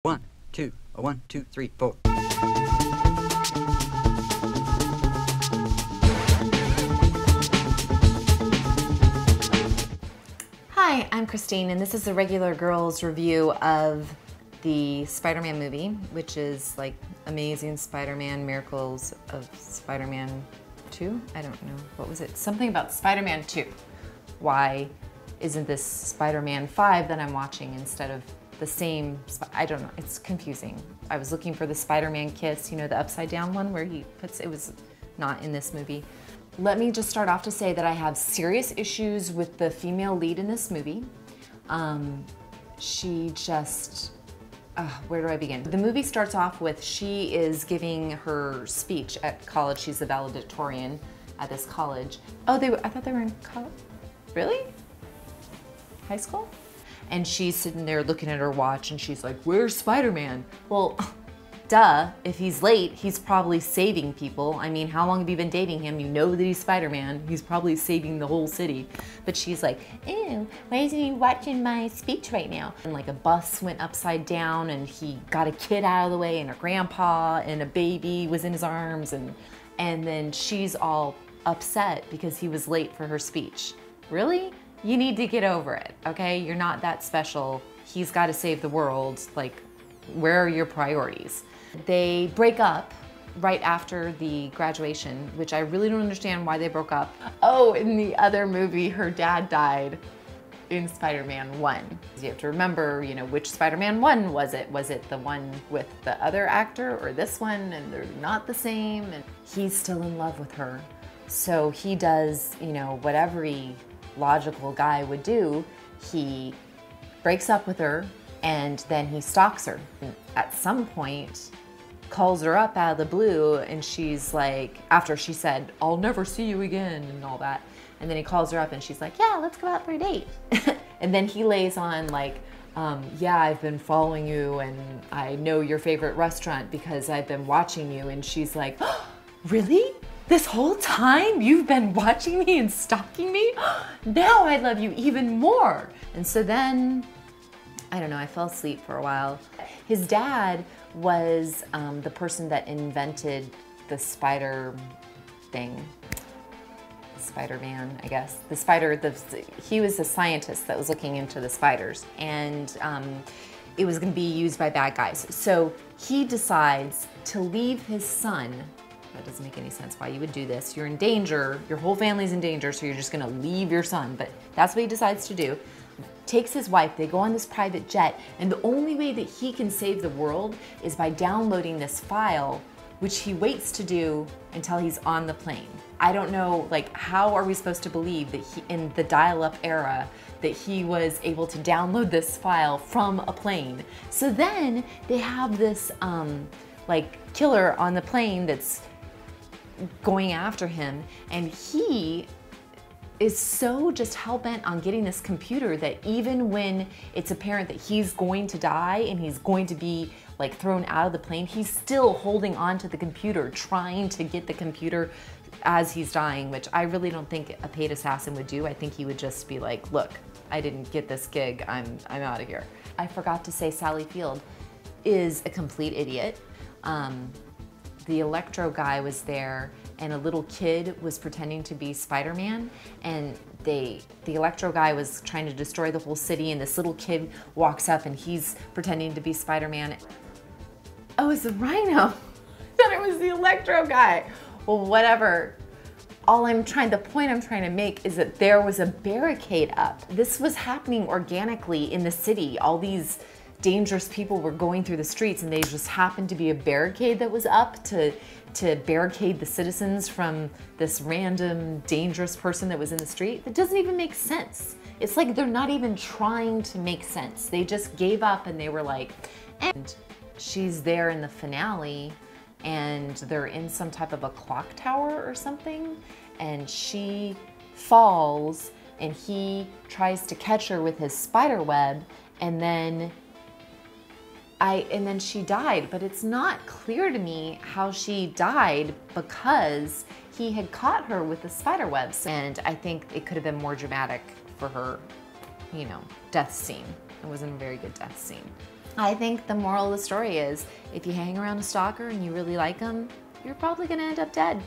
One, two, a 1, 2, 3, 4. Hi, I'm Christine, and this is the Regular Girls review of the Spider-Man movie, which is like Amazing Spider-Man, Miracles of Spider-Man 2? I don't know. What was it? Something about Spider-Man 2. Why isn't this Spider-Man 5 that I'm watching instead of the same? I don't know. It's confusing. I was looking for the Spider-Man kiss, you know, the upside down one where he puts, it was not in this movie. Let me just start off to say that I have serious issues with the female lead in this movie. She just, where do I begin? The movie starts off with she is giving her speech at college. She's a valedictorian at this college. Oh, I thought they were in college. Really? High school? And she's sitting there looking at her watch and she's like, "Where's Spider-Man?" Well, duh, if he's late, he's probably saving people. I mean, how long have you been dating him? You know that he's Spider-Man. He's probably saving the whole city. But she's like, "Ew, why isn't he watching my speech right now?" And like a bus went upside down and he got a kid out of the way and a grandpa and a baby was in his arms. And then she's all upset because he was late for her speech. Really? You need to get over it, okay? You're not that special. He's got to save the world. Like, where are your priorities? They break up right after the graduation, which I really don't understand why they broke up. Oh, in the other movie, her dad died in Spider-Man 1. You have to remember, you know, which Spider-Man 1 was it? Was it the one with the other actor or this one? And they're not the same. And he's still in love with her. So he does, you know, what every logical guy would do. He breaks up with her and then he stalks her. At some point, calls her up out of the blue and she's like, after she said, "I'll never see you again," and all that. And then he calls her up and she's like, "Yeah, let's go out for a date." And then he lays on like, "Yeah, I've been following you and I know your favorite restaurant because I've been watching you." And she's like, "Oh, really? This whole time you've been watching me and stalking me? Now I love you even more." And so then, I don't know, I fell asleep for a while. His dad was the person that invented the spider thing. Spider-Man, I guess. The spider, he was a scientist that was looking into the spiders, and it was gonna be used by bad guys. So he decides to leave his son. That doesn't make any sense why you would do this. You're in danger, your whole family's in danger, so you're just gonna leave your son, but that's what he decides to do. Takes his wife, they go on this private jet, and the only way that he can save the world is by downloading this file, which he waits to do until he's on the plane. I don't know, like, how are we supposed to believe that he, in the dial-up era, that he was able to download this file from a plane? So then they have this, like, killer on the plane that's going after him, and he is so just hell-bent on getting this computer that even when it's apparent that he's going to die and he's going to be like thrown out of the plane, he's still holding on to the computer, trying to get the computer as he's dying, which I really don't think a paid assassin would do. I think he would just be like, "Look, I didn't get this gig, I'm out of here." I forgot to say Sally Field is a complete idiot. The Electro guy was there and a little kid was pretending to be Spider-Man, and the Electro guy was trying to destroy the whole city, and this little kid walks up and he's pretending to be Spider-Man. Oh, it's the Rhino. I thought it was the Electro guy. Well, whatever. The point I'm trying to make is that there was a barricade up. This was happening organically in the city. All these dangerous people were going through the streets and they just happened to be a barricade that was up to barricade the citizens from this random dangerous person that was in the street. That doesn't even make sense. It's like they're not even trying to make sense. They just gave up and they were like, and she's there in the finale and they're in some type of a clock tower or something, and she falls and he tries to catch her with his spider web, and then she died, but it's not clear to me how she died because he had caught her with the spider webs. And I think it could have been more dramatic for her, you know, death scene. It wasn't a very good death scene. I think the moral of the story is, if you hang around a stalker and you really like them, you're probably gonna end up dead.